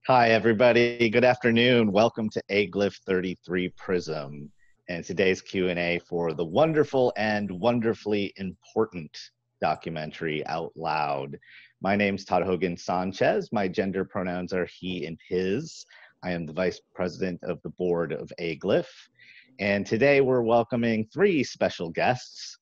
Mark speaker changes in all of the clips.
Speaker 1: Hi, everybody. Good afternoon. Welcome to aGLIFF 33 Prism and today's Q&A for the wonderful and wonderfully important documentary Out Loud. My name's Todd Hogan Sanchez. My gender pronouns are he and his. I am the vice president of the board of aGLIFF. And today we're welcoming three special guests.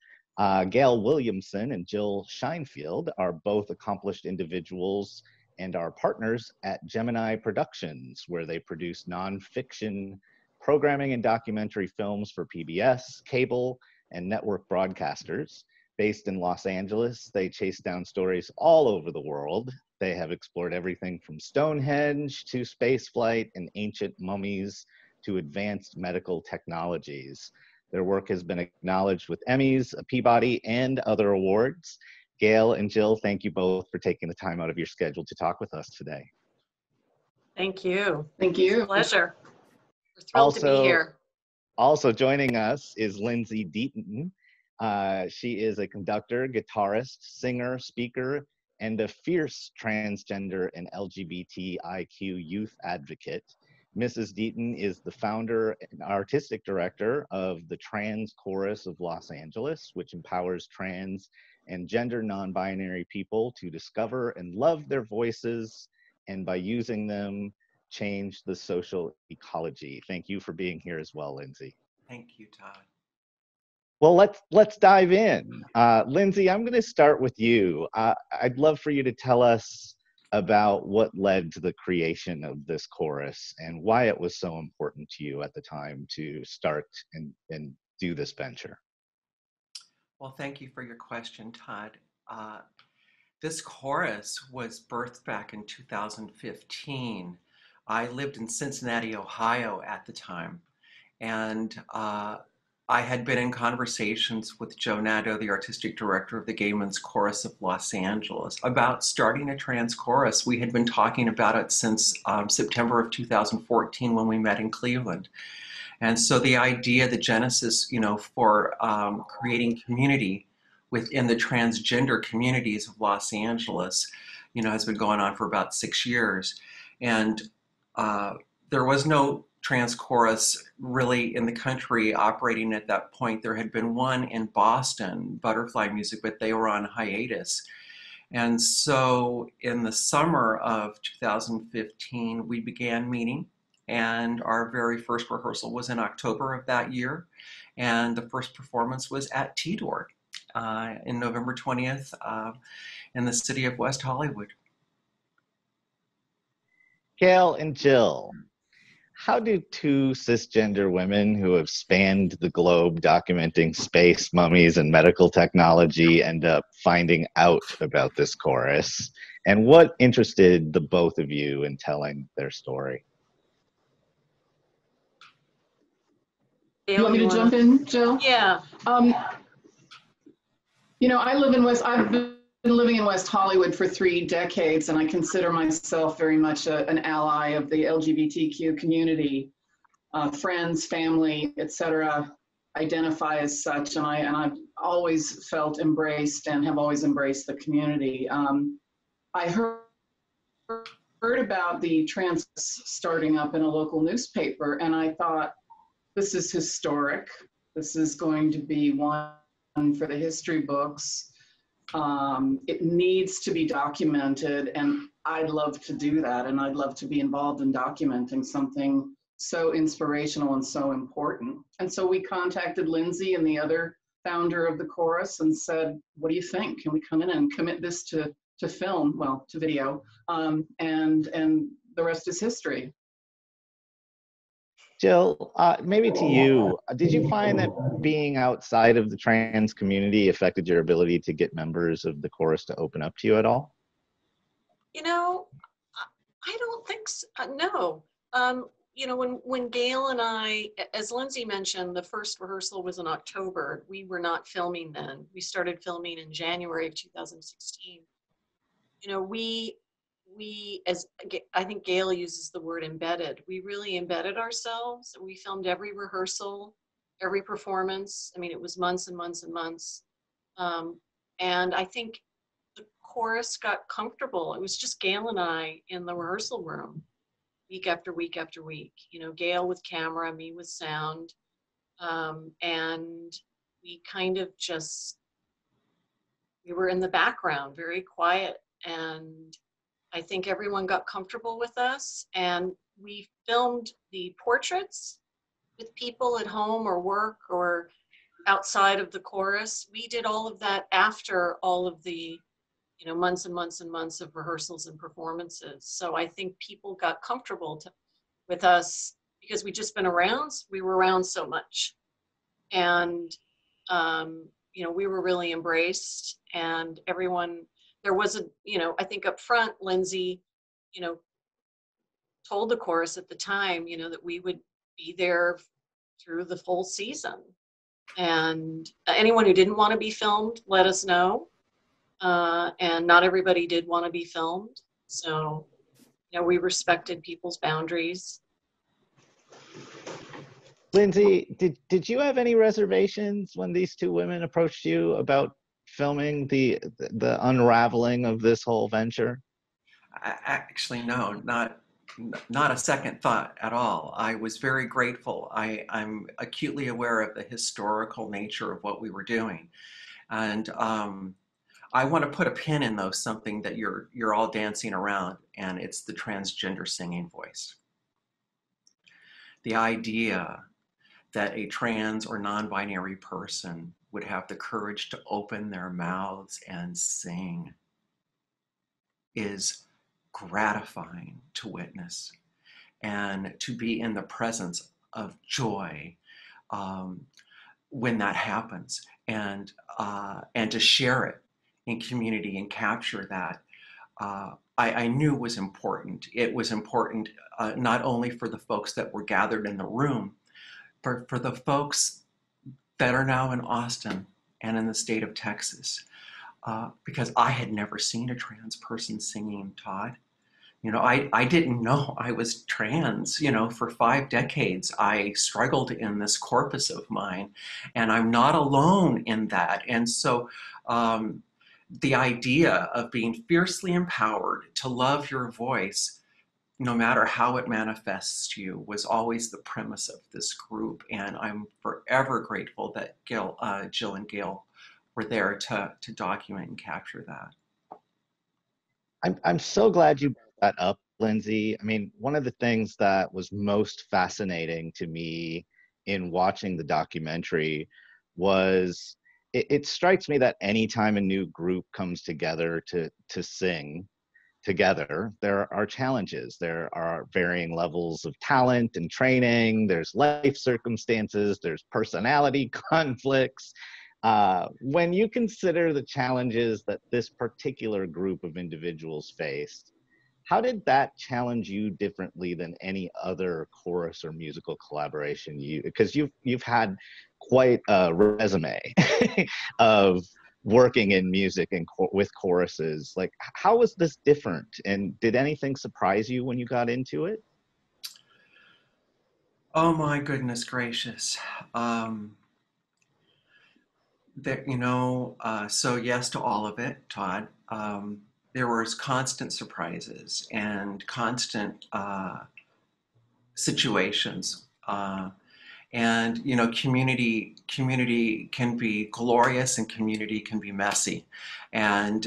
Speaker 1: Gail Williamson and Jill Scheinfield are both accomplished individuals and are partners at Gemini Productions, where they produce nonfiction programming and documentary films for PBS, cable, and network broadcasters. Based in Los Angeles, they chase down stories all over the world. They have explored everything from Stonehenge to spaceflight and ancient mummies to advanced medical technologies. Their work has been acknowledged with Emmys, a Peabody, and other awards. Gail and Jill, thank you both for taking the time out of your schedule to talk with us today.
Speaker 2: Thank you.
Speaker 3: Thank you.
Speaker 2: It's a pleasure. We're thrilled to be here.
Speaker 1: Also joining us is Lindsay Deaton. She is a conductor, guitarist, singer, speaker, and a fierce transgender and LGBTIQ youth advocate. Mrs. Deaton is the founder and artistic director of the Trans Chorus of Los Angeles, which empowers trans and gender non-binary people to discover and love their voices, and by using them, change the social ecology. Thank you for being here as well, Lindsay.
Speaker 4: Thank you, Todd.
Speaker 1: Well, let's dive in. Lindsay, I'm going to start with you. I'd love for you to tell us about what led to the creation of this chorus and why it was so important to you at the time to start and do this venture.
Speaker 4: Well, thank you for your question, Todd. This chorus was birthed back in 2015. I lived in Cincinnati, Ohio at the time, and I had been in conversations with Joe Nadeau, the artistic director of the Gay Men's Chorus of Los Angeles, about starting a trans chorus. We had been talking about it since September of 2014 when we met in Cleveland. And so the idea, the genesis, for creating community within the transgender communities of Los Angeles, has been going on for about 6 years. And there was no trans chorus really in the country operating at that point. There had been one in Boston, Butterfly Music, but they were on hiatus. And so in the summer of 2015, we began meeting. And our very first rehearsal was in October of that year. And the first performance was at T-Door in November 20th in the city of West Hollywood.
Speaker 1: Gail and Jill, how do two cisgender women who have spanned the globe documenting space, mummies, and medical technology end up finding out about this chorus? And what interested the both of you in telling their story?
Speaker 3: You want me to jump in, Jill?
Speaker 2: Yeah.
Speaker 3: I've been living in West Hollywood for 3 decades, and I consider myself very much an ally of the LGBTQ community. Friends, family, etc. identify as such, and I've always felt embraced and have always embraced the community. I heard about the trans starting up in a local newspaper, and I thought, this is historic. This is going to be one for the history books. It needs to be documented, and I'd love to do that, and I'd love to be involved in documenting something so inspirational and so important. And so we contacted Lindsay and the other founder of the chorus and said, what do you think? Can we come in and commit this to film, well, to video, and the rest is history.
Speaker 1: Jill, maybe to you, did you find that being outside of the trans community affected your ability to get members of the chorus to open up to you at all?
Speaker 2: I don't think so. No. When Gail and I, as Lindsay mentioned, the first rehearsal was in October. We were not filming then. We started filming in January of 2016. As I think Gail uses the word embedded, we really embedded ourselves. We filmed every rehearsal, every performance. I mean, it was months and months and months. And I think the chorus got comfortable. It was just Gail and I in the rehearsal room. week after week after week. You know, Gail with camera, me with sound, and we kind of just, we were in the background, very quiet, and I think everyone got comfortable with us, and we filmed the portraits with people at home or work or outside of the chorus. We did all of that after all of the, you know, months and months and months of rehearsals and performances. So I think people got comfortable with us because we just been around. We were around so much, and you know, we were really embraced, and everyone. There was a, you know, I think up front, Lindsay, you know, told the chorus at the time, you know, that we would be there through the whole season. And anyone who didn't want to be filmed, let us know. And not everybody did want to be filmed. So, you know, we respected people's boundaries.
Speaker 1: Lindsay, did you have any reservations when these two women approached you about filming the unraveling of this whole venture?
Speaker 4: Actually, no, not a second thought at all. I was very grateful. I'm acutely aware of the historical nature of what we were doing, and I want to put a pin in though something that you're all dancing around, and it's the transgender singing voice. The idea that a trans or non-binary person would have the courage to open their mouths and sing is gratifying to witness, and to be in the presence of joy when that happens, and to share it in community and capture that, I knew was important. It was important not only for the folks that were gathered in the room, but for the folks that are now in Austin and in the state of Texas, because I had never seen a trans person singing, Todd. You know, I didn't know I was trans. You know, for 5 decades, I struggled in this corpus of mine, and I'm not alone in that. And so the idea of being fiercely empowered to love your voice, no matter how it manifests to you, was always the premise of this group. And I'm forever grateful that Jill and Gail were there to document and capture that.
Speaker 1: I'm so glad you brought that up, Lindsay. I mean, one of the things that was most fascinating to me in watching the documentary was it strikes me that anytime a new group comes together to sing together, there are challenges. There are varying levels of talent and training. There's life circumstances. There's personality conflicts. When you consider the challenges that this particular group of individuals faced, how did that challenge you differently than any other chorus or musical collaboration? Because you've had quite a resume of working in music and with choruses. Like, how was this different? And did anything surprise you when you got into it?
Speaker 4: Oh my goodness gracious. So yes to all of it, Todd. There was constant surprises and constant situations. And you know, community can be glorious and community can be messy, and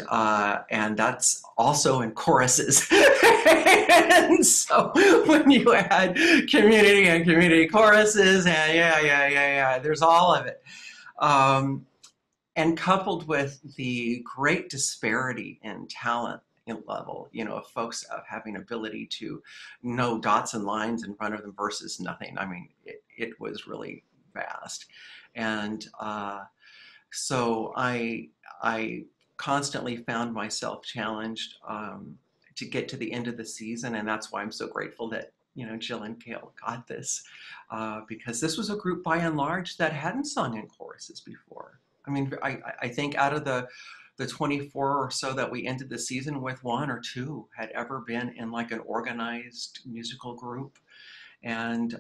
Speaker 4: that's also in choruses. And so when you add community and community choruses, and yeah, there's all of it. And coupled with the great disparity in talent in level, you know, of folks having ability to know dots and lines in front of them versus nothing. I mean, it was really vast. And so I constantly found myself challenged to get to the end of the season. And that's why I'm so grateful that, you know, Jill and Gail got this, because this was a group by and large that hadn't sung in choruses before. I mean, I think out of the 24 or so that we ended the season with, 1 or 2 had ever been in like an organized musical group, and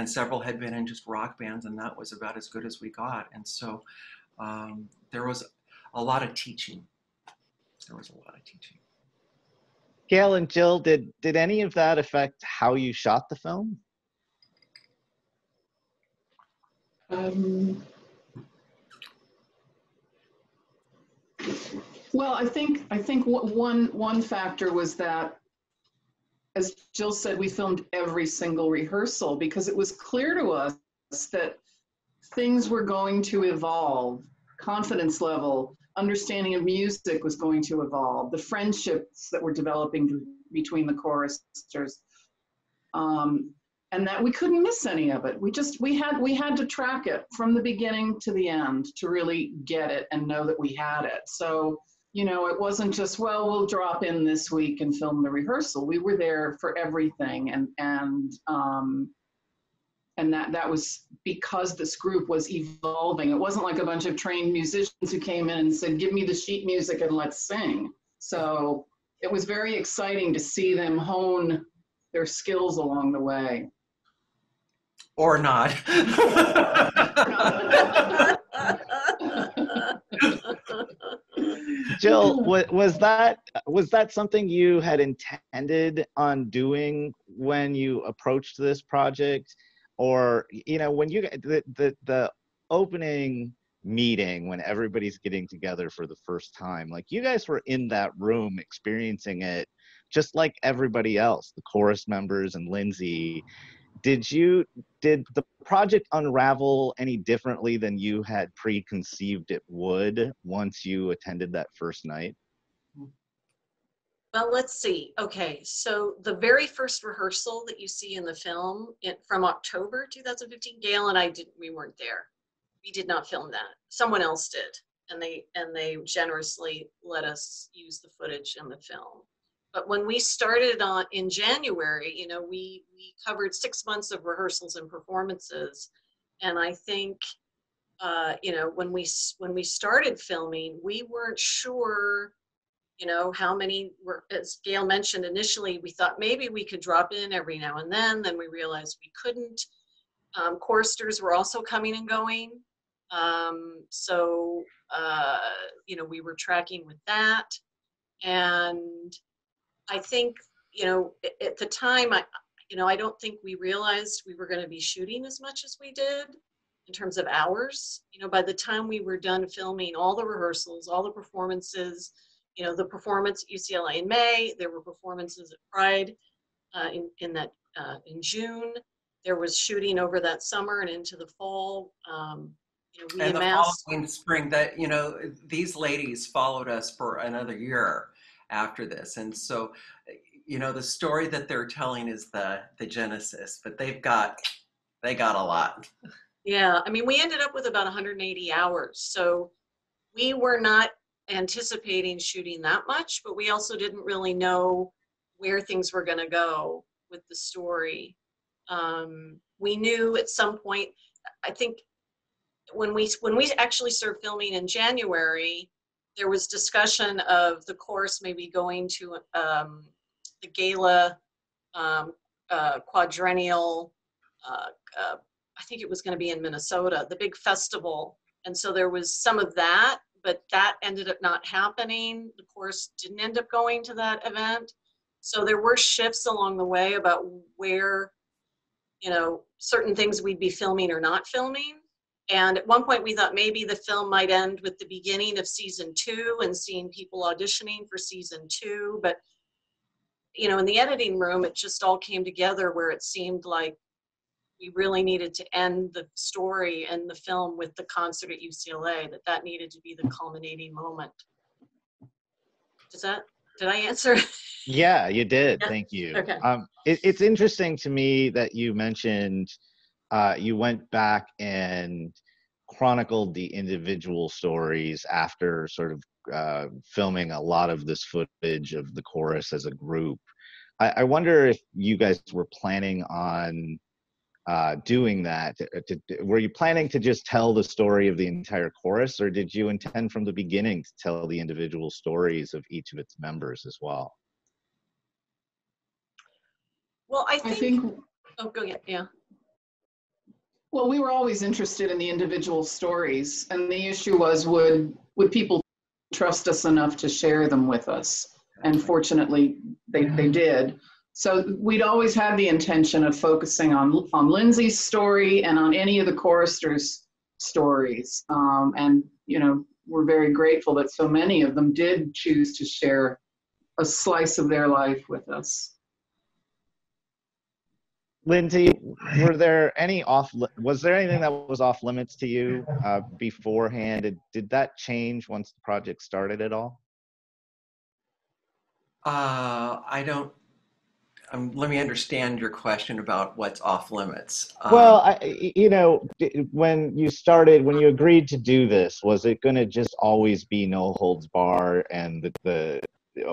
Speaker 4: several had been in just rock bands, and that was about as good as we got. And so there was a lot of teaching. There was a lot of teaching.
Speaker 1: Gail and Jill, did any of that affect how you shot the film?
Speaker 3: Well, I think one factor was that, as Jill said, we filmed every single rehearsal because it was clear to us that things were going to evolve. Confidence level, understanding of music was going to evolve. The friendships that were developing between the choristers, and that we couldn't miss any of it. We had to track it from the beginning to the end to really get it and know that we had it. So, you know, it wasn't just, well, we'll drop in this week and film the rehearsal. We were there for everything, and that was because this group was evolving. It wasn't like a bunch of trained musicians who came in and said, give me the sheet music and let's sing. So it was very exciting to see them hone their skills along the way.
Speaker 4: Or not.
Speaker 1: Jill, was that something you had intended on doing when you approached this project? Or, you know, when you the opening meeting, when everybody's getting together for the first time, like, you guys were in that room experiencing it just like everybody else, the chorus members and Lindsay. Did the project unravel any differently than you had preconceived it would once you attended that first night?
Speaker 2: Well, let's see. Okay, so the very first rehearsal that you see in the film from October 2015, Gail and I we weren't there. We did not film that. Someone else did, and they generously let us use the footage in the film. But when we started in January, you know, we covered 6 months of rehearsals and performances, and I think, you know, when we started filming, we weren't sure, you know, how many were, as Gail mentioned initially, we thought maybe we could drop in every now and then we realized we couldn't. Choristers were also coming and going. So, you know, we were tracking with that. And I think, you know, at the time, I don't think we realized we were going to be shooting as much as we did in terms of hours. You know, by the time we were done filming all the rehearsals, all the performances, you know, the performance at UCLA in May, there were performances at Pride in June. There was shooting over that summer and into the fall. You know, we
Speaker 4: and
Speaker 2: amassed
Speaker 4: the following spring, that, you know, these ladies followed us for another year after this. And so, you know, the story that they're telling is the genesis, but they got a lot.
Speaker 2: Yeah, I mean, we ended up with about 180 hours. So we were not anticipating shooting that much, but we also didn't really know where things were going to go with the story. We knew at some point, I think when we actually started filming in January, there was discussion of the chorus maybe going to the gala quadrennial, I think it was going to be in Minnesota, the big festival. And so there was some of that, but that ended up not happening. The chorus didn't end up going to that event. So there were shifts along the way about where, you know, certain things we'd be filming or not filming. And at one point we thought maybe the film might end with the beginning of season 2 and seeing people auditioning for season 2. But, you know, in the editing room, it just all came together where it seemed like we really needed to end the story and the film with the concert at UCLA, that needed to be the culminating moment. Did I answer?
Speaker 1: Yeah, you did.
Speaker 2: Yeah.
Speaker 1: Thank you.
Speaker 2: Okay.
Speaker 1: It's interesting to me that you mentioned you went back and chronicled the individual stories after sort of filming a lot of this footage of the chorus as a group. I wonder if you guys were planning on doing that. Were you planning to just tell the story of the entire chorus, or did you intend from the beginning to tell the individual stories of each of its members as well?
Speaker 2: Well, I think oh, go ahead. Yeah.
Speaker 3: Well, we were always interested in the individual stories, and the issue was, would people trust us enough to share them with us? And fortunately, they did. So we'd always had the intention of focusing on Lindsay's story and on any of the choristers' stories. And, we're very grateful that so many of them did choose to share a slice of their life with us.
Speaker 1: Lindsay, was there anything that was off limits to you beforehand? Did that change once the project started at all?
Speaker 4: I don't. Let me understand your question about what's off limits.
Speaker 1: Well, when you agreed to do this, was it going to just always be no holds bar and a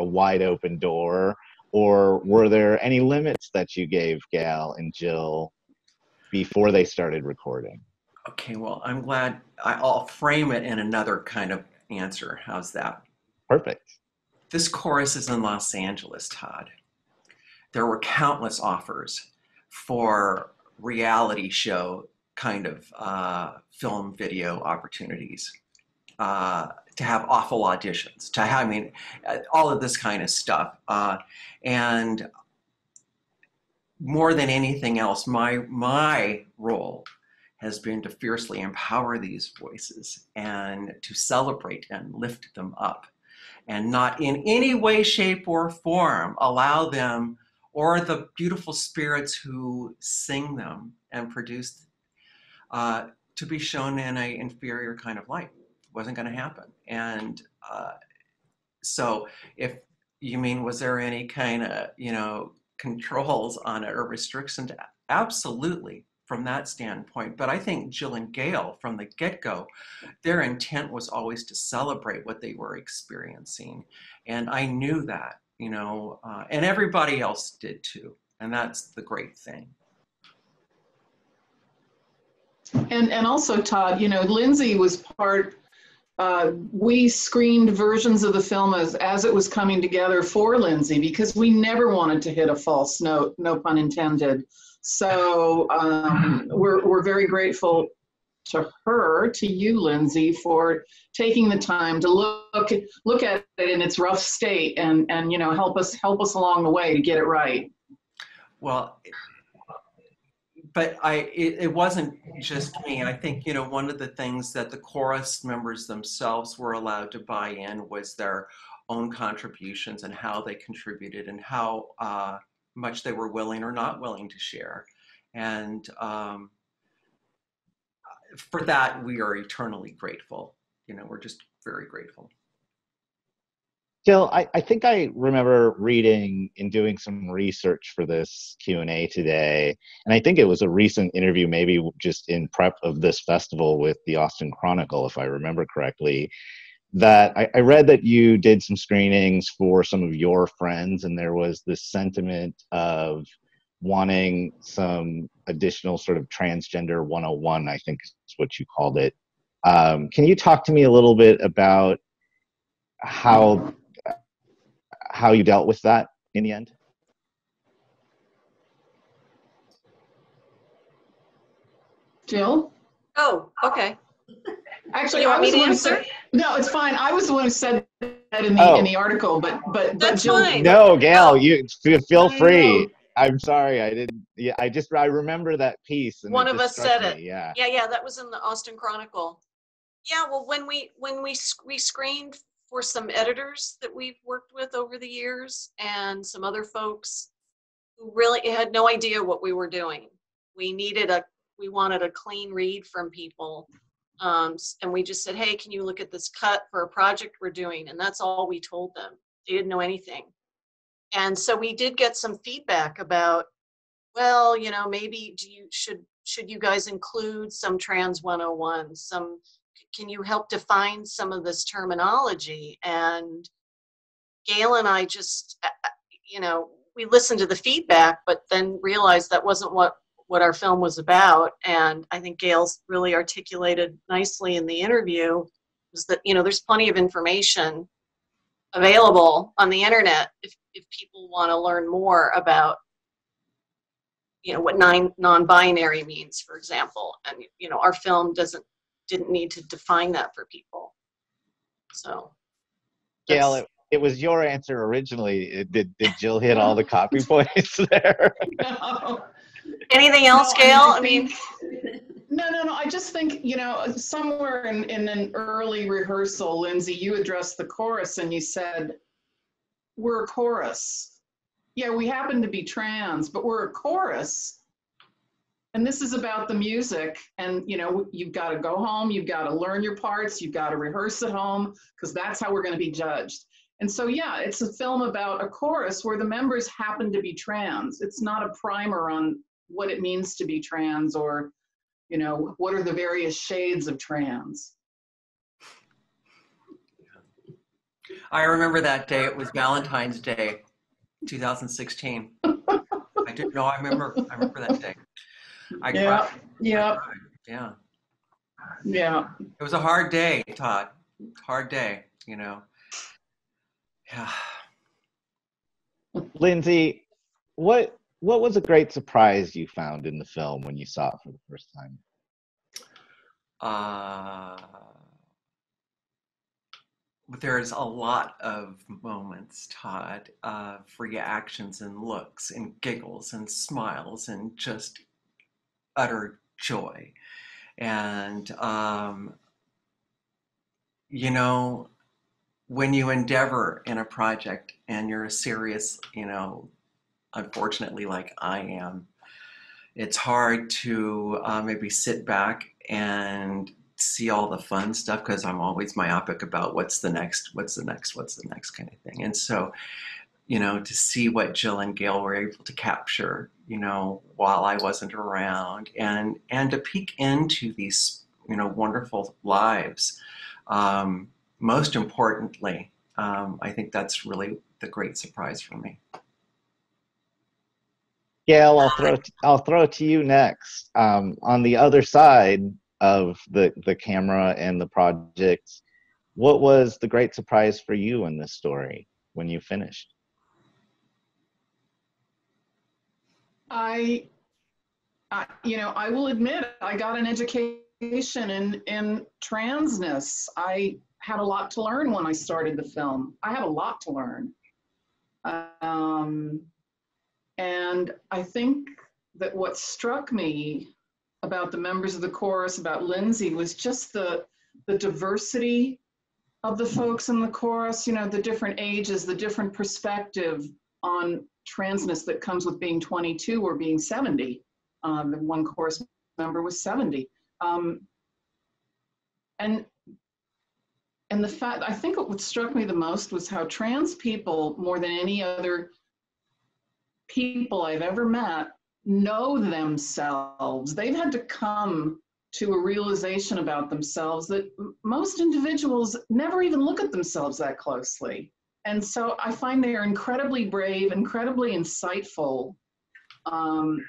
Speaker 1: wide open door, or were there any limits that you gave Gail and Jill before they started recording?
Speaker 4: Okay, well, I'm glad. I'll frame it in another kind of answer. How's that?
Speaker 1: Perfect.
Speaker 4: This chorus is in Los Angeles, Todd. There were countless offers for reality show kind of film video opportunities, to have awful auditions, all of this kind of stuff. And more than anything else, my role has been to fiercely empower these voices and to celebrate and lift them up, and not in any way, shape, or form allow them, or the beautiful spirits who sing them and produce, to be shown in an inferior kind of light. It wasn't going to happen. And so if you mean, was there any kind of, controls on it or restrictions? Absolutely, from that standpoint. But I think Jill and Gail, from the get-go, their intent was always to celebrate what they were experiencing. And I knew that, and everybody else did too. And that's the great thing.
Speaker 3: And also, Todd, Lindsay was part, we screened versions of the film as it was coming together for Lindsay, because we never wanted to hit a false note, no pun intended. So we're very grateful to her, to you, Lindsay, for taking the time to look at it in its rough state and help us along the way to get it right.
Speaker 4: Well, but it wasn't just me. I think, one of the things that the chorus members themselves were allowed to buy in was their own contributions and how they contributed and how much they were willing or not willing to share. And for that, we are eternally grateful. We're just very grateful.
Speaker 1: Jill, I think I remember reading and doing some research for this Q&A today, and I think it was a recent interview, maybe just in prep of this festival with the Austin Chronicle, if I remember correctly, that I read that you did some screenings for some of your friends, and there was this sentiment of wanting some additional sort of transgender 101, I think is what you called it. Can you talk to me a little bit about how you dealt with that in the end?
Speaker 3: Jill?
Speaker 2: Oh, okay.
Speaker 3: Actually,
Speaker 2: You want
Speaker 3: I was
Speaker 2: me
Speaker 3: the
Speaker 2: to
Speaker 3: one who
Speaker 2: answer?
Speaker 3: said, no, it's fine. I was the one who said that in the article, but
Speaker 2: That's
Speaker 3: Jill.
Speaker 2: fine.
Speaker 1: No, Gail,
Speaker 2: Oh.
Speaker 1: you feel
Speaker 3: I
Speaker 1: free.
Speaker 3: know.
Speaker 1: I'm sorry, I didn't. Yeah, I remember that piece, and
Speaker 2: One
Speaker 1: it
Speaker 2: of
Speaker 1: just
Speaker 2: us
Speaker 1: struck
Speaker 2: said
Speaker 1: me.
Speaker 2: it.
Speaker 1: Yeah.
Speaker 2: Yeah, that was in the Austin Chronicle. Yeah, well, when we screened for some editors that we've worked with over the years and some other folks who really had no idea what we were doing. We wanted a clean read from people. And we just said, hey, can you look at this cut for a project we're doing? And that's all we told them. They didn't know anything. And so we did get some feedback about, well, maybe should you guys include some trans 101, can you help define some of this terminology? And Gail and I just, we listened to the feedback, but then realized that wasn't what our film was about. And I think Gail's really articulated nicely in the interview is that, there's plenty of information available on the internet if people want to learn more about, what non-binary means, for example. And, our film didn't need to define that for people. So
Speaker 1: Gail, it was your answer originally. Did Jill hit all the copy points there?
Speaker 3: No.
Speaker 2: Anything else,
Speaker 3: No,
Speaker 2: Gail?
Speaker 3: I think, no. I just think, somewhere in an early rehearsal, Lindsay, you addressed the chorus and you said, we're a chorus. Yeah, we happen to be trans, but we're a chorus. And this is about the music. And, you've got to go home. You've got to learn your parts. You've got to rehearse at home, because that's how we're going to be judged. And so, yeah, it's a film about a chorus where the members happen to be trans. It's not a primer on what it means to be trans, or, what are the various shades of trans.
Speaker 4: I remember that day. It was Valentine's Day, 2016. I didn't know. I remember that day. I cried.
Speaker 3: Yeah.
Speaker 4: I cried. Yeah.
Speaker 3: Yeah.
Speaker 4: It was a hard day, Todd. Hard day, Yeah.
Speaker 1: Lindsay, what was a great surprise you found in the film when you saw it for the first time?
Speaker 4: There's a lot of moments, Todd, of reactions and looks and giggles and smiles and just utter joy. And, when you endeavor in a project and you're serious, unfortunately, like I am, it's hard to maybe sit back and see all the fun stuff, because I'm always myopic about what's the next kind of thing. And so, to see what Jill and Gail were able to capture, while I wasn't around, and to peek into these, wonderful lives. Most importantly, I think that's really the great surprise for me.
Speaker 1: Gail, I'll throw it to you next. On the other side of the camera and the project, what was the great surprise for you in this story when you finished?
Speaker 3: I will admit, I got an education in transness. I had a lot to learn when I started the film. I had a lot to learn. And I think that what struck me about the members of the chorus, about Lindsay, was just the diversity of the folks in the chorus, the different ages, the different perspective on transness that comes with being 22 or being 70. The one chorus member was 70. And the fact, I think what struck me the most was how trans people, more than any other people I've ever met, know themselves. They've had to come to a realization about themselves that most individuals never even look at themselves that closely. And so I find they are incredibly brave, incredibly insightful, and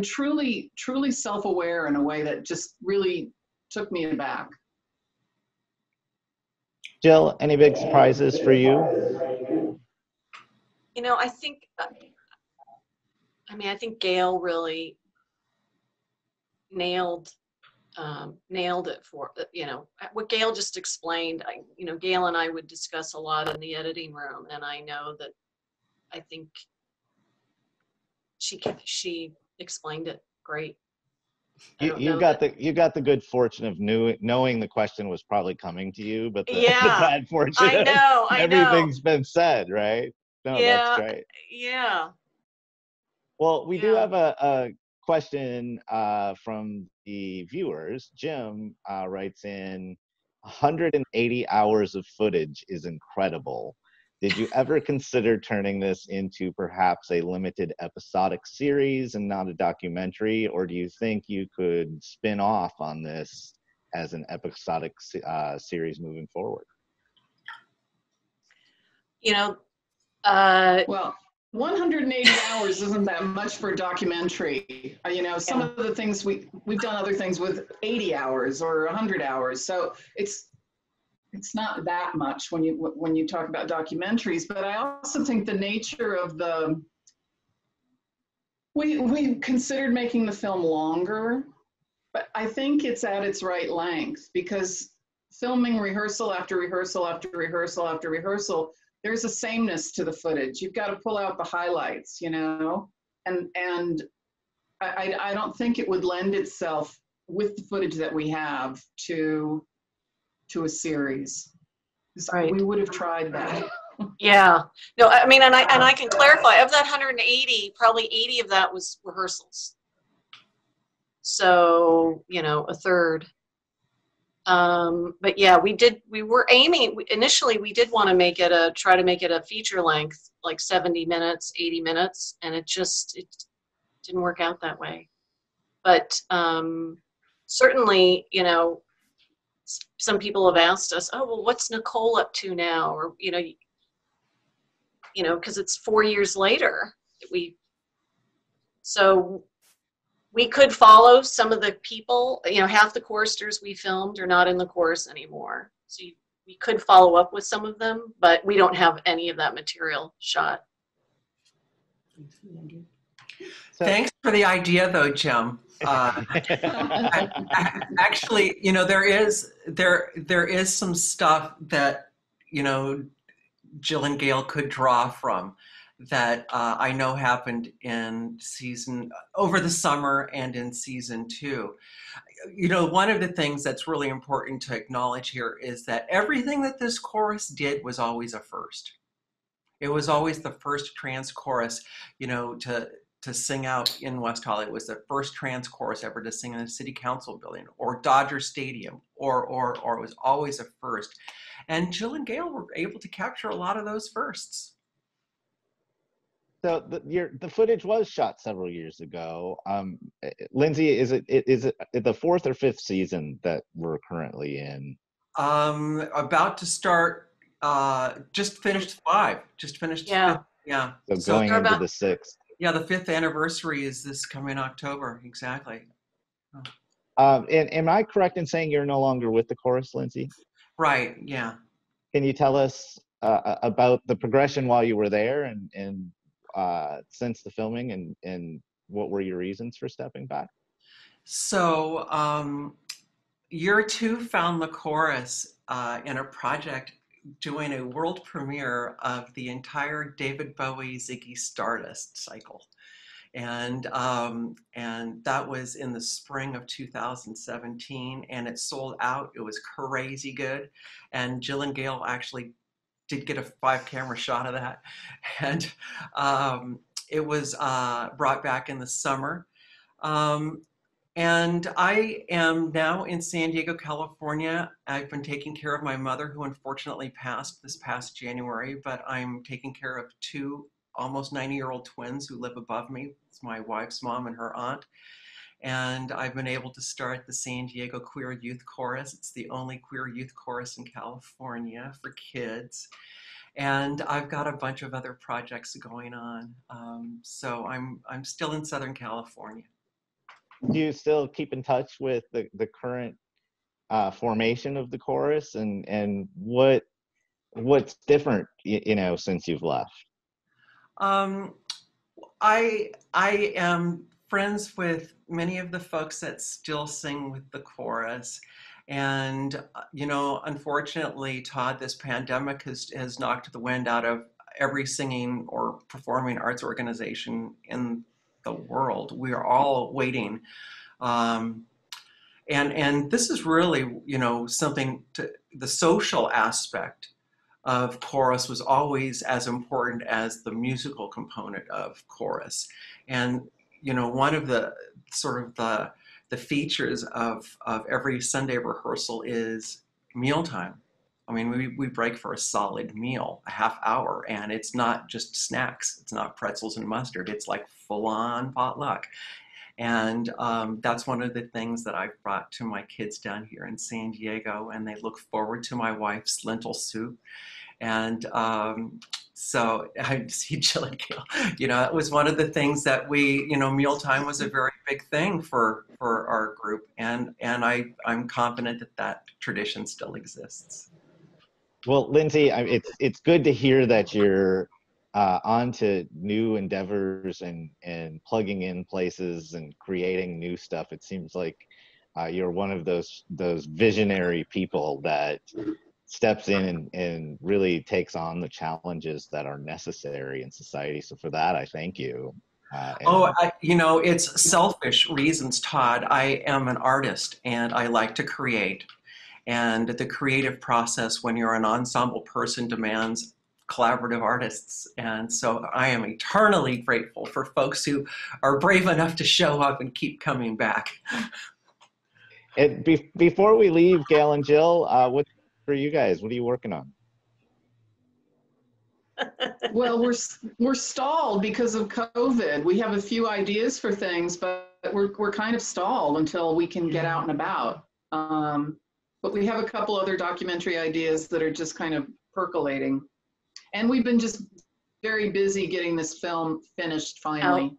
Speaker 3: truly self-aware in a way that just really took me aback.
Speaker 1: Jill, any big surprises for you?
Speaker 2: I think Gail really nailed it for, what Gail just explained. Gail and I would discuss a lot in the editing room, and I know that I think she explained it great.
Speaker 1: You got the good fortune of knowing the question was probably coming to you, but the bad fortune.
Speaker 2: I know.
Speaker 1: Everything's been said, right? No, that's great.
Speaker 2: Yeah.
Speaker 1: Well, we do have a question from the viewers. Jim writes in, 180 hours of footage is incredible. Did you ever consider turning this into perhaps a limited episodic series and not a documentary, or do you think you could spin off on this as an episodic series moving forward?
Speaker 3: Well, 180 hours isn't that much for a documentary. Some of the things we've done other things with 80 hours or 100 hours. So it's not that much when you talk about documentaries. But I also think the nature of we considered making the film longer, but I think it's at its right length, because filming rehearsal after rehearsal after rehearsal after rehearsal, there's a sameness to the footage. You've got to pull out the highlights, you know, and I don't think it would lend itself with the footage that we have to a series.
Speaker 2: Right.
Speaker 3: We would have tried that.
Speaker 2: Yeah. No, I mean, and I can clarify, of that 180, probably 80 of that was rehearsals. So, you know, a third. But yeah, we were aiming, initially we did want to try to make it a feature length, like 70 minutes, 80 minutes, and it didn't work out that way. But certainly, you know, some people have asked us, oh, well, what's Nicole up to now? Or, you know, because it's 4 years later that so we could follow some of the people, you know, half the choristers we filmed are not in the chorus anymore. So we could follow up with some of them, but we don't have any of that material shot.
Speaker 4: Thanks for the idea, though, Jim. Actually, you know, there is some stuff that, you know, Jill and Gail could draw from that I know happened over the summer and in season 2. You know, one of the things that's really important to acknowledge here is that everything that this chorus did was always a first. It was always the first trans chorus, you know, to sing out in West Hollywood. It was the first trans chorus ever to sing in a city council building or Dodger Stadium, or it was always a first. And Jill and Gail were able to capture a lot of those firsts.
Speaker 1: So the footage was shot several years ago. Lindsay, is it the 4th or 5th season that we're currently in?
Speaker 4: About to start. Just finished 5. Just finished.
Speaker 2: Yeah.
Speaker 4: 5th. Yeah.
Speaker 1: So going into the 6th.
Speaker 4: Yeah, the 5th anniversary is this coming October. Exactly.
Speaker 1: And am I correct in saying you're no longer with the chorus, Lindsay?
Speaker 4: Right. Yeah.
Speaker 1: Can you tell us about the progression while you were there and since the filming, and what were your reasons for stepping back?
Speaker 4: So year 2 found the chorus in a project doing a world premiere of the entire David Bowie Ziggy Stardust cycle. And that was in the spring of 2017, and it sold out. It was crazy good. And Jill and Gail actually did get a 5-camera shot of that. And it was brought back in the summer. And I am now in San Diego, California. I've been taking care of my mother, who unfortunately passed this past January, but I'm taking care of 2 almost 90-year-old twins who live above me. It's my wife's mom and her aunt. And I've been able to start the San Diego Queer Youth Chorus. It's the only queer youth chorus in California for kids. And I've got a bunch of other projects going on. So I'm still in Southern California.
Speaker 1: Do you still keep in touch with the current formation of the chorus, and what's different, you know, since you've left?
Speaker 4: I am friends with many of the folks that still sing with the chorus. And, you know, unfortunately, Todd, this pandemic has knocked the wind out of every singing or performing arts organization in the world. We are all waiting. And this is really, you know, something to the social aspect of chorus was always as important as the musical component of chorus. And, you know, one of the sort of the features of every Sunday rehearsal is mealtime. I mean, we break for a solid meal, a half hour, and it's not just snacks. It's not pretzels and mustard. It's like full-on potluck. And that's one of the things that I've brought to my kids down here in San Diego, and they look forward to my wife's lentil soup. And so I see Jill and Gail, you know, it was one of the things that we, you know, mealtime was a very big thing for our group. And I'm confident that that tradition still exists.
Speaker 1: Well, Lindsay, it's good to hear that you're on to new endeavors and plugging in places and creating new stuff. It seems like You're one of those visionary people that steps in and really takes on the challenges that are necessary in society. So for that, I thank you.
Speaker 4: You know, it's selfish reasons, Todd. I am an artist and I like to create. And the creative process, when you're an ensemble person, demands collaborative artists. And so I am eternally grateful for folks who are brave enough to show up and keep coming back.
Speaker 1: Before we leave, Gail and Jill, what for you guys? What are you working on?
Speaker 3: Well, we're stalled because of COVID. We have a few ideas for things, but we're kind of stalled until we can get out and about. But we have a couple other documentary ideas that are just kind of percolating. And we've been just very busy getting this film finished finally.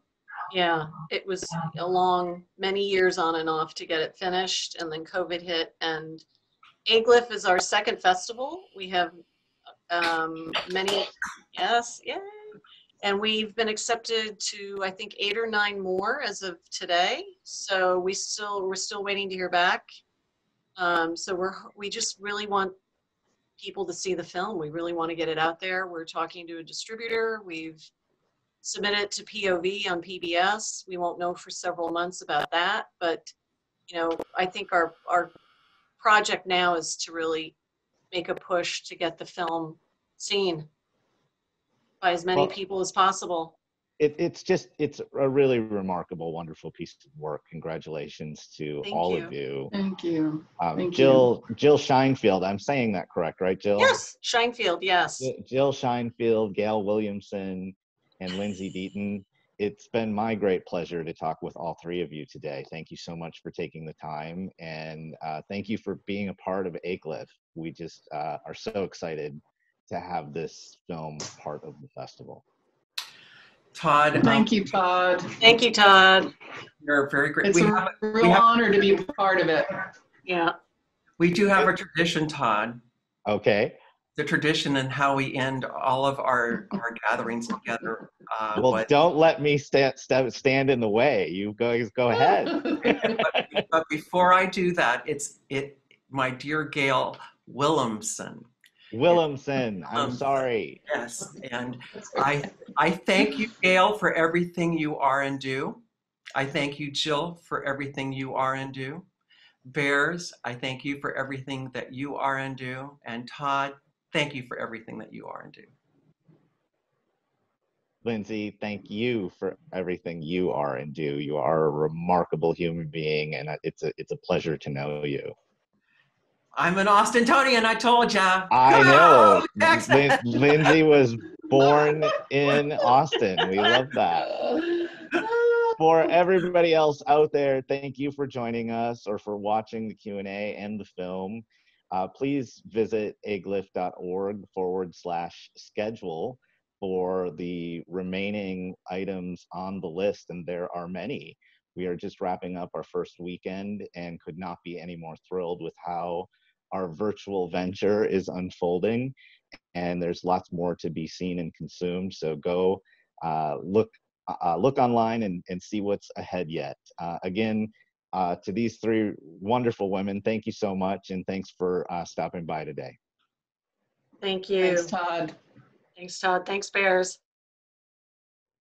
Speaker 2: Yeah, it was a long, many years on and off to get it finished, and then COVID hit. And aGLIFF is our second festival. We have many, yes, yay. And we've been accepted to, I think, 8 or 9 more as of today. So we're still waiting to hear back. So we just really want people to see the film. We really want to get it out there. We're talking to a distributor. We've submitted it to POV on PBS. We won't know for several months about that, but you know, I think our project now is to really make a push to get the film seen by as many people as possible.
Speaker 1: It's a really remarkable, wonderful piece of work. Congratulations to all of you.
Speaker 3: Thank you.
Speaker 1: Jill Scheinfield, I'm saying that correct, right, Jill?
Speaker 2: Yes, Scheinfield, yes.
Speaker 1: Jill Scheinfield, Gail Williamson, and Lindsay Deaton. It's been my great pleasure to talk with all 3 of you today. Thank you so much for taking the time, and thank you for being a part of aGLIFF. We just are so excited to have this film part of the festival.
Speaker 4: Todd.
Speaker 3: Thank you, Todd.
Speaker 2: Thank you, Todd.
Speaker 4: You're very great.
Speaker 3: It's a real honor to be a part of it.
Speaker 2: Yeah.
Speaker 4: We do have a tradition, Todd.
Speaker 1: Okay.
Speaker 4: The tradition and how we end all of our gatherings together.
Speaker 1: Well, don't let me stand in the way. You guys go ahead.
Speaker 4: But before I do that, my dear Gail Williamson.
Speaker 1: I'm sorry.
Speaker 4: Yes, and I thank you, Gail, for everything you are and do. I thank you, Jill, for everything you are and do. Bears, I thank you for everything that you are and do. And Todd, thank you for everything that you are and do.
Speaker 1: Lindsay, thank you for everything you are and do. You are a remarkable human being, and it's a pleasure to know you.
Speaker 4: I'm an Austintonian, I told ya.
Speaker 1: I know. Lindsay was born in Austin. We love that. For everybody else out there, thank you for joining us or for watching the Q&A and the film. Please visit aGLIFF.org/schedule for the remaining items on the list, and there are many. We are just wrapping up our first weekend and could not be any more thrilled with how our virtual venture is unfolding, and there's lots more to be seen and consumed. So go look online and see what's ahead yet. Again, to these 3 wonderful women, thank you so much, and thanks for stopping by today.
Speaker 2: Thank you.
Speaker 3: Thanks, Todd.
Speaker 2: Thanks, Todd. Thanks, Bears.